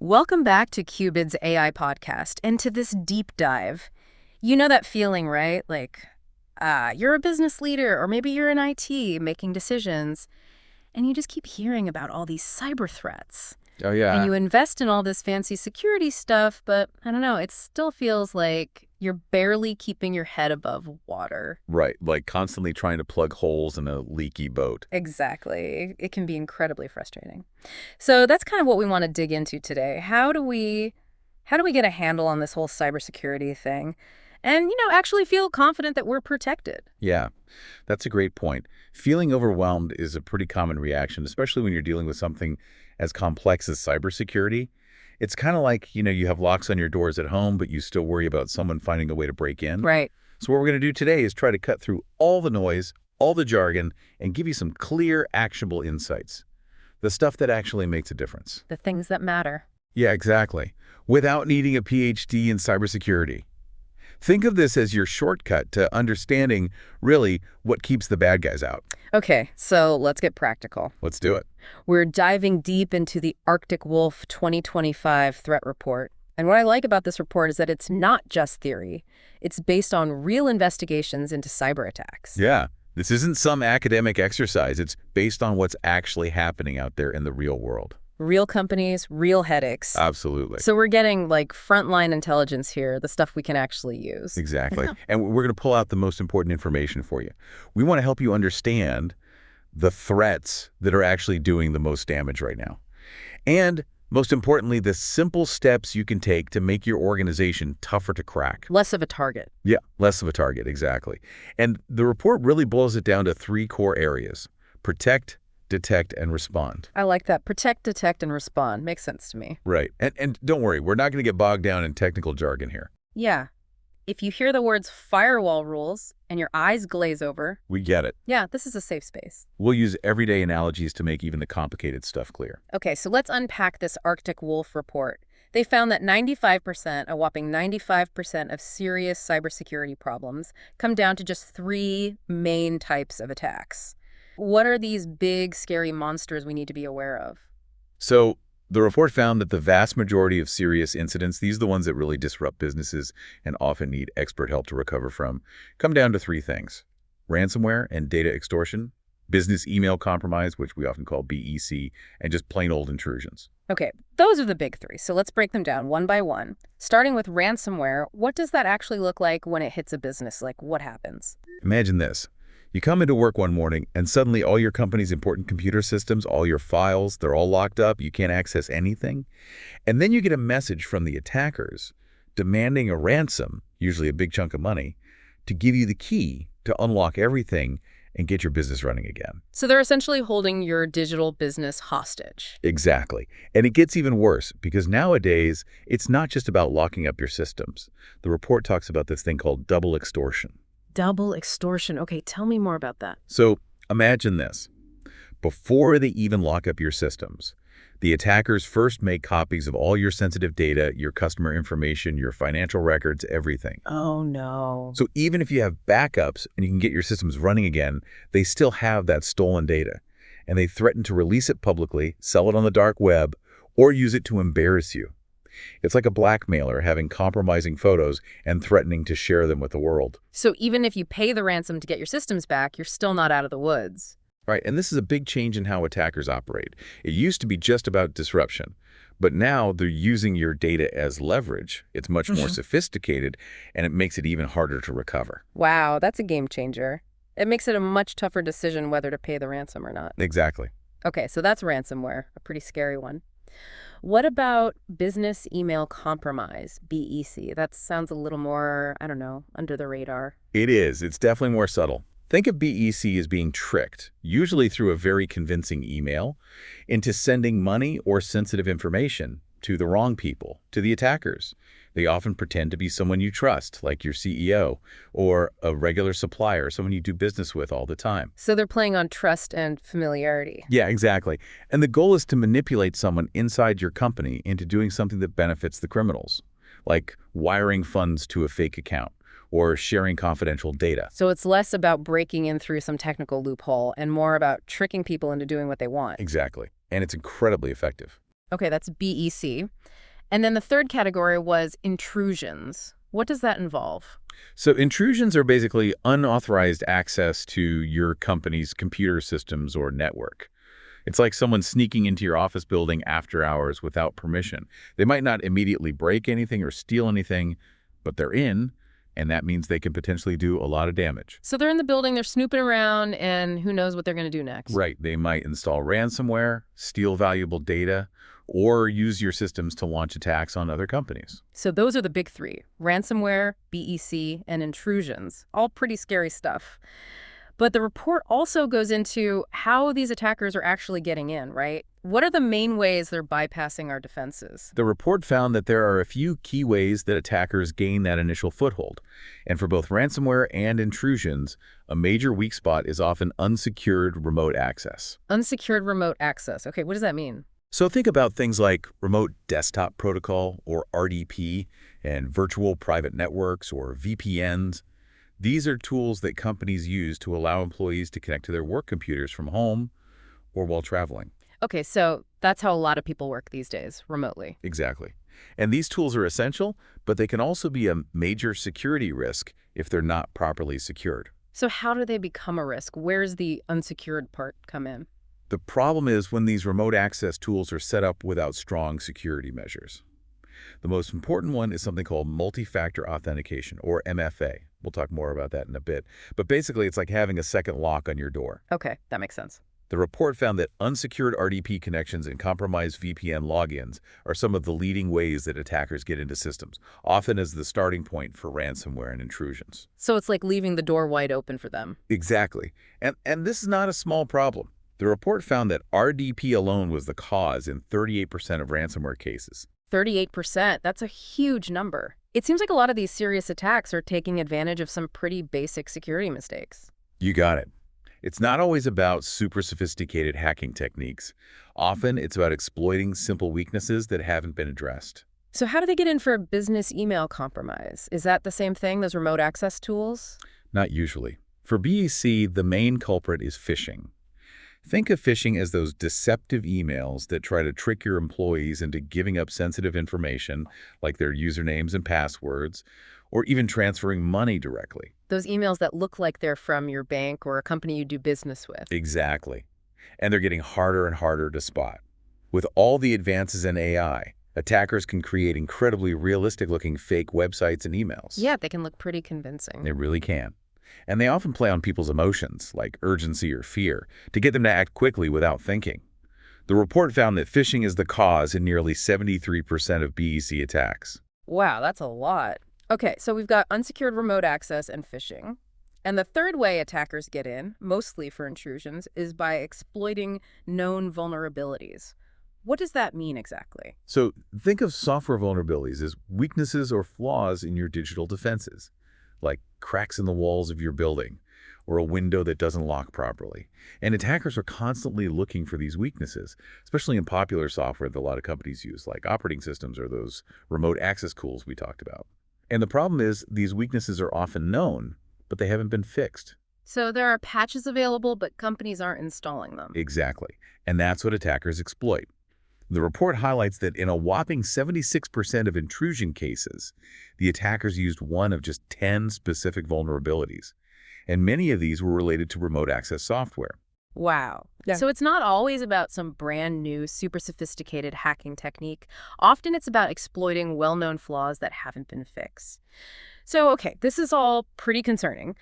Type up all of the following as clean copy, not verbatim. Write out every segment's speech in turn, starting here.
Welcome back to cuebid's AI podcast and to this deep dive. You know that feeling, right? You're a business leader or maybe you're in IT making decisions and you just keep hearing about all these cyber threats. Oh, yeah. And you invest in all this fancy security stuff, but I don't know, it still feels like you're barely keeping your head above water. Right, like constantly trying to plug holes in a leaky boat. Exactly. It can be incredibly frustrating. So that's kind of what we want to dig into today. How do we get a handle on this whole cybersecurity thing and, actually feel confident that we're protected? Yeah, that's a great point. Feeling overwhelmed is a pretty common reaction, especially when you're dealing with something as complex as cybersecurity. It's kind of like, you have locks on your doors at home, but you still worry about someone finding a way to break in. Right. So what we're going to do today is try to cut through all the noise, all the jargon, and give you some clear, actionable insights. The stuff that actually makes a difference. The things that matter. Yeah, exactly. Without needing a PhD in cybersecurity. Think of this as your shortcut to understanding, really, what keeps the bad guys out. Okay, so let's get practical. Let's do it. We're diving deep into the Arctic Wolf 2025 threat report. And what I like about this report is that it's not just theory. It's based on real investigations into cyber attacks. Yeah, this isn't some academic exercise. It's based on what's actually happening out there in the real world. Real companies, real headaches. Absolutely. So we're getting frontline intelligence here, the stuff we can actually use. Exactly. And we're going to pull out the most important information for you. We want to help you understand the threats that are actually doing the most damage right now. And most importantly, the simple steps you can take to make your organization tougher to crack. Less of a target. Yeah, less of a target, exactly. And the report really boils it down to 3 core areas: protect, detect, and respond. I like that. Protect, detect, and respond. Makes sense to me. Right. And don't worry, we're not going to get bogged down in technical jargon here. Yeah. If you hear the words firewall rules and your eyes glaze over, We get it. yeah, this is a safe space. We'll use everyday analogies to make even the complicated stuff clear. Okay, so let's unpack this Arctic Wolf report. They found that 95%, a whopping 95% of serious cybersecurity problems come down to just 3 main types of attacks. What are these big, scary monsters we need to be aware of? So the report found that the vast majority of serious incidents, these are the ones that really disrupt businesses and often need expert help to recover from, come down to 3 things: ransomware and data extortion, business email compromise, which we often call BEC, and just plain old intrusions. Okay, those are the big 3, so let's break them down one by one. Starting with ransomware, what does that actually look like when it hits a business? What happens? Imagine this. You come into work one morning and suddenly all your company's important computer systems, all your files, they're all locked up. You can't access anything. And then you get a message from the attackers demanding a ransom, usually a big chunk of money, to give you the key to unlock everything and get your business running again. So they're essentially holding your digital business hostage. Exactly. And it gets even worse because nowadays, it's not just about locking up your systems. The report talks about this thing called double extortion. Double extortion. Okay, tell me more about that. So imagine this. Before they even lock up your systems, the attackers first make copies of all your sensitive data, your customer information, your financial records, everything. Oh, no. So even if you have backups and you can get your systems running again, they still have that stolen data. And they threaten to release it publicly, sell it on the dark web, or use it to embarrass you. It's like a blackmailer having compromising photos and threatening to share them with the world. So even if you pay the ransom to get your systems back, you're still not out of the woods. Right, and this is a big change in how attackers operate. It used to be just about disruption, but now they're using your data as leverage. It's much more sophisticated, and it makes it even harder to recover. Wow, that's a game changer. It makes it a much tougher decision whether to pay the ransom or not. Exactly. Okay, so that's ransomware, a pretty scary one. What about business email compromise, BEC? That sounds a little more, I don't know, under the radar. It is. It's definitely more subtle. Think of BEC as being tricked, usually through a very convincing email, into sending money or sensitive information to the wrong people, to the attackers. They often pretend to be someone you trust, like your CEO, or a regular supplier, someone you do business with all the time. So they're playing on trust and familiarity. Yeah, exactly. And the goal is to manipulate someone inside your company into doing something that benefits the criminals, like wiring funds to a fake account or sharing confidential data. So it's less about breaking in through some technical loophole and more about tricking people into doing what they want. Exactly. And it's incredibly effective. Okay, that's BEC. And then the third category was intrusions. What does that involve? So intrusions are basically unauthorized access to your company's computer systems or network. It's like someone sneaking into your office building after hours without permission. They might not immediately break anything or steal anything, but they're in, and that means they can potentially do a lot of damage. So they're in the building, they're snooping around, and who knows what they're going to do next. Right. They might install ransomware, steal valuable data, or use your systems to launch attacks on other companies. So those are the big three: ransomware, BEC, and intrusions. All pretty scary stuff. But the report also goes into how these attackers are actually getting in, right? What are the main ways they're bypassing our defenses? The report found that there are a few key ways that attackers gain that initial foothold. And for both ransomware and intrusions, a major weak spot is often unsecured remote access. Unsecured remote access. Okay, what does that mean? So think about things like remote desktop protocol, or RDP, and virtual private networks, or VPNs. These are tools that companies use to allow employees to connect to their work computers from home or while traveling. Okay, so that's how a lot of people work these days, remotely. Exactly. And these tools are essential, but they can also be a major security risk if they're not properly secured. So how do they become a risk? Where's the unsecured part come in? The problem is when these remote access tools are set up without strong security measures. The most important one is something called multi-factor authentication, or MFA. We'll talk more about that in a bit. But basically, it's like having a second lock on your door. Okay, that makes sense. The report found that unsecured RDP connections and compromised VPN logins are some of the leading ways that attackers get into systems, often as the starting point for ransomware and intrusions. So it's like leaving the door wide open for them. Exactly. And this is not a small problem. The report found that RDP alone was the cause in 38% of ransomware cases. 38%, that's a huge number. It seems like a lot of these serious attacks are taking advantage of some pretty basic security mistakes. You got it. It's not always about super sophisticated hacking techniques. Often, it's about exploiting simple weaknesses that haven't been addressed. So how do they get in for a business email compromise? Is that the same thing, those remote access tools? Not usually. For BEC, the main culprit is phishing. Think of phishing as those deceptive emails that try to trick your employees into giving up sensitive information, like their usernames and passwords, or even transferring money directly. Those emails that look like they're from your bank or a company you do business with. Exactly. And they're getting harder and harder to spot. With all the advances in AI, attackers can create incredibly realistic-looking fake websites and emails. Yeah, they can look pretty convincing. They really can. And they often play on people's emotions, like urgency or fear, to get them to act quickly without thinking. The report found that phishing is the cause in nearly 73% of BEC attacks. Wow, that's a lot. Okay, so we've got unsecured remote access and phishing. And the third way attackers get in, mostly for intrusions, is by exploiting known vulnerabilities. What does that mean exactly? So think of software vulnerabilities as weaknesses or flaws in your digital defenses, like cracks in the walls of your building or a window that doesn't lock properly. And attackers are constantly looking for these weaknesses, especially in popular software that a lot of companies use, like operating systems or those remote access tools we talked about. And the problem is these weaknesses are often known, but they haven't been fixed. So there are patches available, but companies aren't installing them. Exactly. And that's what attackers exploit. The report highlights that in a whopping 76% of intrusion cases, the attackers used one of just 10 specific vulnerabilities. And many of these were related to remote access software. Wow. Yeah. So it's not always about some brand new, super sophisticated hacking technique. Often it's about exploiting well-known flaws that haven't been fixed. So, okay, this is all pretty concerning.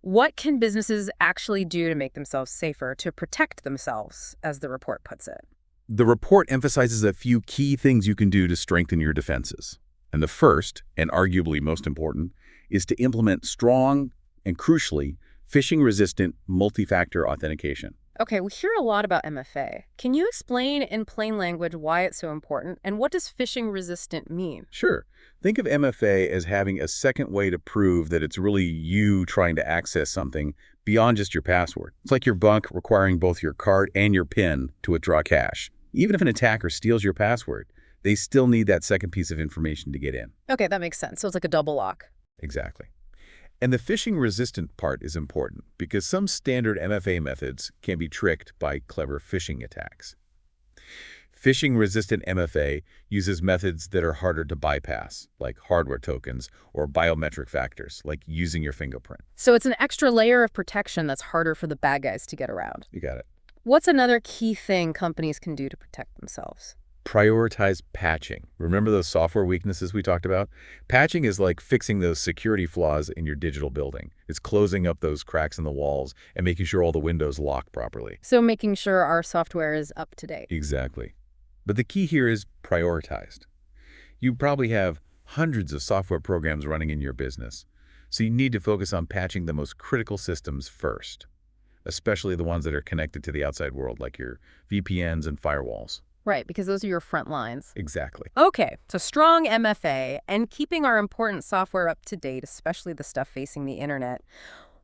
What can businesses actually do to make themselves safer, to protect themselves, as the report puts it? The report emphasizes a few key things you can do to strengthen your defenses. And the first, and arguably most important, is to implement strong and, crucially, phishing-resistant multi-factor authentication. Okay, we hear a lot about MFA. Can you explain in plain language why it's so important, and what does phishing-resistant mean? Sure. Think of MFA as having a second way to prove that it's really you trying to access something beyond just your password. It's like your bank requiring both your card and your PIN to withdraw cash. Even if an attacker steals your password, they still need that second piece of information to get in. Okay, that makes sense. So it's like a double lock. Exactly. And the phishing-resistant part is important because some standard MFA methods can be tricked by clever phishing attacks. Phishing-resistant MFA uses methods that are harder to bypass, like hardware tokens or biometric factors, like using your fingerprint. So it's an extra layer of protection that's harder for the bad guys to get around. You got it. What's another key thing companies can do to protect themselves? Prioritize patching. Remember those software weaknesses we talked about? Patching is like fixing those security flaws in your digital building. It's closing up those cracks in the walls and making sure all the windows lock properly. So making sure our software is up to date. Exactly. But the key here is prioritized. You probably have hundreds of software programs running in your business, so you need to focus on patching the most critical systems first, especially the ones that are connected to the outside world, like your VPNs and firewalls. Right, because those are your front lines. Exactly. Okay, so strong MFA and keeping our important software up to date, especially the stuff facing the internet.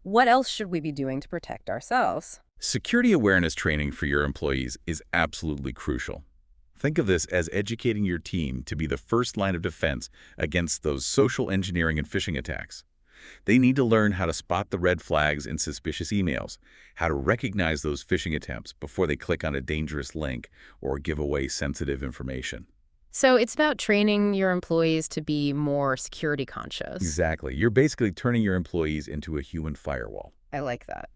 What else should we be doing to protect ourselves? Security awareness training for your employees is absolutely crucial. Think of this as educating your team to be the first line of defense against those social engineering and phishing attacks. They need to learn how to spot the red flags in suspicious emails, how to recognize those phishing attempts before they click on a dangerous link or give away sensitive information. So it's about training your employees to be more security conscious. Exactly. You're basically turning your employees into a human firewall. I like that.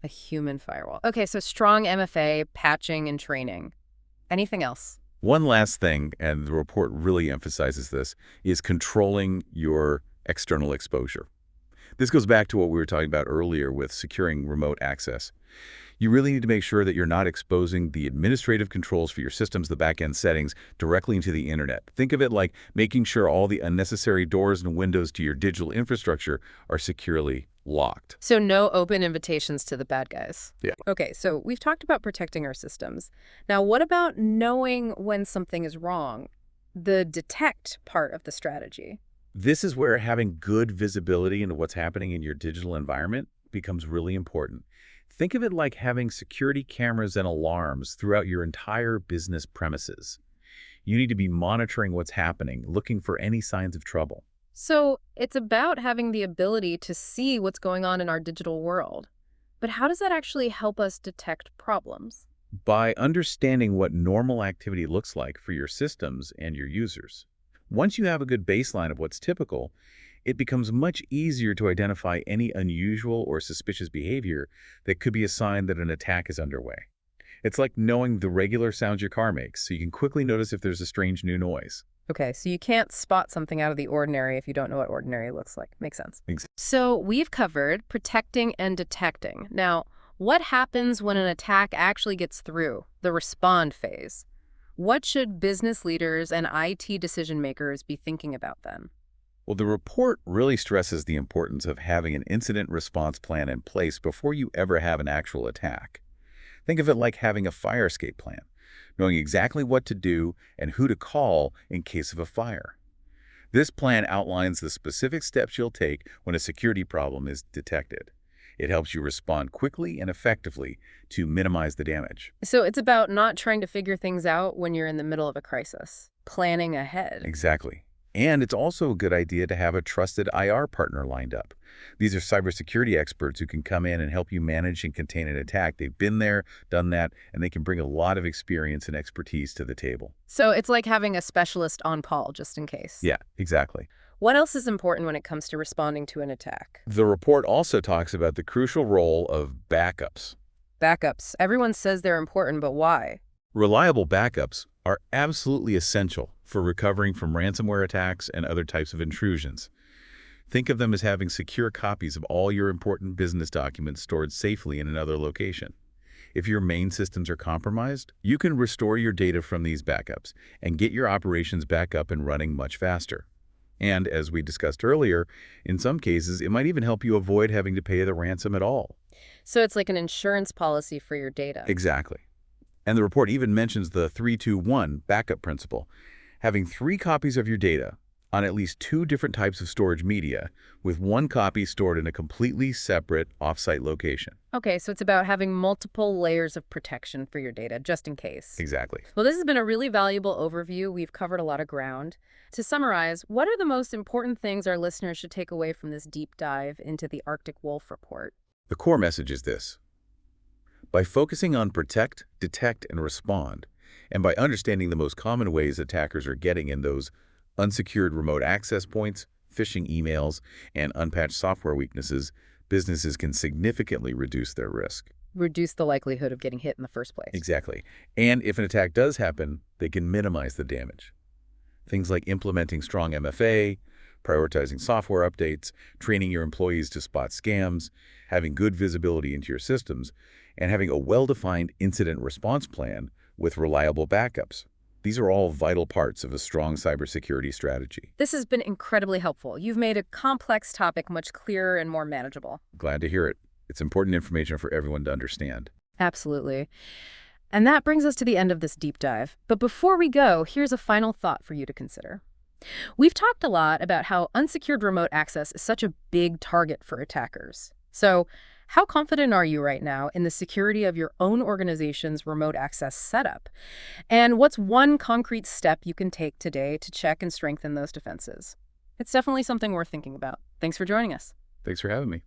A human firewall. Okay, so strong MFA, patching, and training. Anything else? One last thing, and the report really emphasizes this, is controlling your external exposure. This goes back to what we were talking about earlier with securing remote access. You really need to make sure that you're not exposing the administrative controls for your systems, the back-end settings, directly into the internet. Think of it like making sure all the unnecessary doors and windows to your digital infrastructure are securely locked. So no open invitations to the bad guys. Yeah. Okay, so we've talked about protecting our systems. Now, what about knowing when something is wrong? The detect part of the strategy. This is where having good visibility into what's happening in your digital environment becomes really important. Think of it like having security cameras and alarms throughout your entire business premises. You need to be monitoring what's happening, looking for any signs of trouble. So it's about having the ability to see what's going on in our digital world. But how does that actually help us detect problems? By understanding what normal activity looks like for your systems and your users. Once you have a good baseline of what's typical, it becomes much easier to identify any unusual or suspicious behavior that could be a sign that an attack is underway. It's like knowing the regular sounds your car makes, so you can quickly notice if there's a strange new noise. Okay, so you can't spot something out of the ordinary if you don't know what ordinary looks like. Makes sense. Exactly. So we've covered protecting and detecting. Now, what happens when an attack actually gets through, the respond phase? What should business leaders and IT decision makers be thinking about then? Well, the report really stresses the importance of having an incident response plan in place before you ever have an actual attack. Think of it like having a fire escape plan, knowing exactly what to do and who to call in case of a fire. This plan outlines the specific steps you'll take when a security problem is detected. It helps you respond quickly and effectively to minimize the damage. So it's about not trying to figure things out when you're in the middle of a crisis, planning ahead. Exactly. And it's also a good idea to have a trusted IR partner lined up. These are cybersecurity experts who can come in and help you manage and contain an attack. They've been there, done that, and they can bring a lot of experience and expertise to the table. So it's like having a specialist on call just in case. Yeah, exactly. What else is important when it comes to responding to an attack? The report also talks about the crucial role of backups. Backups. Everyone says they're important, but why? Reliable backups are absolutely essential for recovering from ransomware attacks and other types of intrusions. Think of them as having secure copies of all your important business documents stored safely in another location. If your main systems are compromised, you can restore your data from these backups and get your operations back up and running much faster. And as we discussed earlier, in some cases, it might even help you avoid having to pay the ransom at all. So it's like an insurance policy for your data. Exactly. And the report even mentions the 3-2-1 backup principle, having 3 copies of your data on at least 2 different types of storage media, with 1 copy stored in a completely separate off-site location. Okay, so it's about having multiple layers of protection for your data, just in case. Exactly. Well, this has been a really valuable overview. We've covered a lot of ground. To summarize, what are the most important things our listeners should take away from this deep dive into the Arctic Wolf report? The core message is this. By focusing on protect, detect, and respond, And by understanding the most common ways attackers are getting in those unsecured remote access points, phishing emails, and unpatched software weaknesses, businesses can significantly reduce their risk. Reduce the likelihood of getting hit in the first place. Exactly. And if an attack does happen, they can minimize the damage. Things like implementing strong MFA, prioritizing software updates, training your employees to spot scams, having good visibility into your systems, and having a well-defined incident response plan with reliable backups. These are all vital parts of a strong cybersecurity strategy. This has been incredibly helpful. You've made a complex topic much clearer and more manageable. Glad to hear it. It's important information for everyone to understand. Absolutely. And that brings us to the end of this deep dive. But before we go, here's a final thought for you to consider. We've talked a lot about how unsecured remote access is such a big target for attackers. So, how confident are you right now in the security of your own organization's remote access setup? And what's one concrete step you can take today to check and strengthen those defenses? It's definitely something worth thinking about. Thanks for joining us. Thanks for having me.